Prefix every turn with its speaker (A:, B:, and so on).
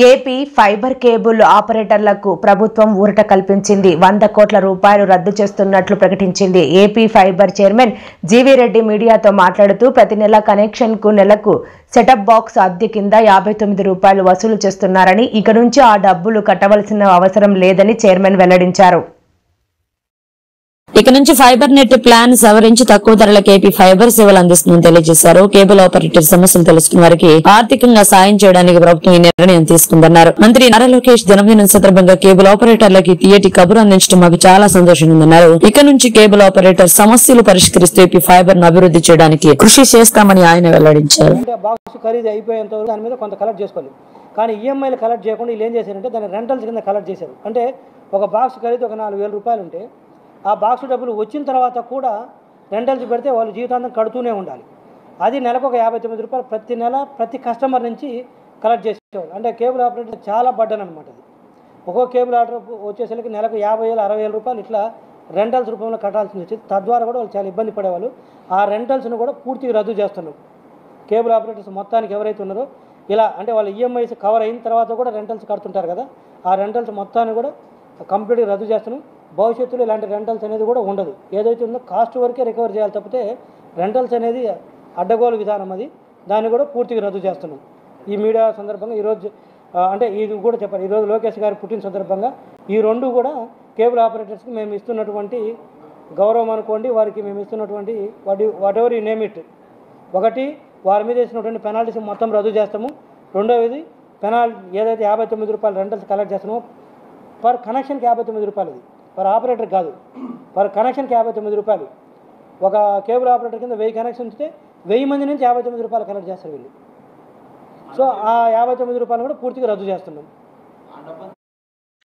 A: AP fibre cable ఆపరేటర్లకు ప్రభుత్వం ఊరట కల్పించింది. 100 కోట్ల రూపాయలు రద్దు చేస్తున్నట్లు ప్రకటించింది. AP fibre chairman GV Reddy మీడియాతో మాట్లాడుతూ ప్రతి నెల కనెక్షన్కు నెలకు సెటప్ బాక్స్ అద్దె కింద 59 రూపాయలు వసూలు చేస్తున్నారని, ఇక నుంచి ఆ డబ్బులు కట్టవలసిన అవసరం లేదని చైర్మన్ వెల్లడించారు.
B: ఇక నుంచి ఫైబర్ నెట్ ప్లాన్ సవరించి తక్కువ ధరలకు ఏపీ ఫైబర్ సేవలు అందిస్తుందని తెలియజేశారు. కేబుల్ ఆపరేటర్ సమస్యలు తెలుసుకున్న వారికి ఆర్థికంగా సాయం చేయడానికి ప్రభుత్వం ఈ నిర్ణయం తీసుకుందన్నారు. మంత్రి నారా లోకేష్ జన్మదినం సందర్భంగా కేబుల్ ఆపరేటర్లకి తీయటి కబురు అందించడం మాకు చాలా సంతోషంగా ఉందన్నారు. ఇక నుంచి కేబుల్ ఆపరేటర్ సమస్యలు పరిష్కరిస్తూ ఏపీ ఫైబర్ ను అభివృద్ధి చేయడానికి కృషి చేస్తామని ఆయన వెల్లడించారు.
C: కానీ ఈఎంఐలు కలెక్ట్ చేయకుండా వీళ్ళు ఏం చేశారంటే దాన్ని రెంటల్స్ కింద కలెక్ట్ చేశారు. అంటే ఒక బాక్స్ ఖరీదు ఒక 4,000 రూపాయలు ఉంటే ఆ బాక్స్ డబ్బులు వచ్చిన తర్వాత కూడా రెంటల్స్ పెడితే వాళ్ళు జీవితాంతం కడుతూనే ఉండాలి. అది నెలకు ఒక 59 రూపాయలు ప్రతి నెల ప్రతి కస్టమర్ నుంచి కలెక్ట్ చేసేవాళ్ళు. అంటే కేబుల్ ఆపరేటర్ చాలా బడ్డన్ అనమాట. అది ఒక్కో కేబుల్ ఆపరేటర్ వచ్చేసరికి నెలకు 50,000 60,000 రూపాయలు ఇట్లా రెంటల్స్ రూపంలో కట్టాల్సి వచ్చేది. తద్వారా కూడా వాళ్ళు చాలా ఇబ్బంది పడేవాళ్ళు. ఆ రెంటల్స్ను కూడా పూర్తిగా రద్దు చేస్తున్నారు. కేబుల్ ఆపరేటర్స్ మొత్తానికి ఎవరైతే ఉన్నారో ఇలా అంటే వాళ్ళ ఈఎంఐస్ కవర్ అయిన తర్వాత కూడా రెంటల్స్ కడుతుంటారు కదా, ఆ రెంటల్స్ మొత్తాన్ని కూడా కంప్లీట్గా రద్దు చేస్తున్నాం. భవిష్యత్తులో ఇలాంటి రెంటల్స్ అనేది కూడా ఉండదు. ఏదైతే ఉందో కాస్ట్ వరకే రికవర్ చేయాలి తప్పితే రెంటల్స్ అనేది అడ్డగోలు విధానం, అది దాన్ని కూడా పూర్తిగా రద్దు చేస్తున్నాం. ఈ మీడియా సందర్భంగా ఈరోజు అంటే ఇది కూడా చెప్పాలి, ఈరోజు లోకేష్ గారి పుట్టిన సందర్భంగా ఈ రెండు కూడా కేబుల్ ఆపరేటర్స్కి మేము ఇస్తున్నటువంటి గౌరవం అనుకోండి, వారికి మేము ఇస్తున్నటువంటి what ever you name it. ఒకటి, వారి మీద వేసినటువంటి పెనాల్టీస్ మొత్తం రద్దు చేస్తాము. రెండవది ఏదైతే 59 రూపాయలు రెంటల్స్ కలెక్ట్ చేస్తామో పర్ కనెక్షన్కి 59 రూపాయలు, అది పర్ ఆపరేటర్ కాదు, పర్ కనెక్షన్కి 59 రూపాయలు. ఒక కేబుల్ ఆపరేటర్ కింద 1000 కనెక్షన్ ఉంటే 1000 మంది నుంచి 59 రూపాయలు కలెక్ట్ చేస్తారు వీళ్ళు. సో ఆ 59 రూపాయలు కూడా పూర్తిగా రద్దు చేస్తున్నాం.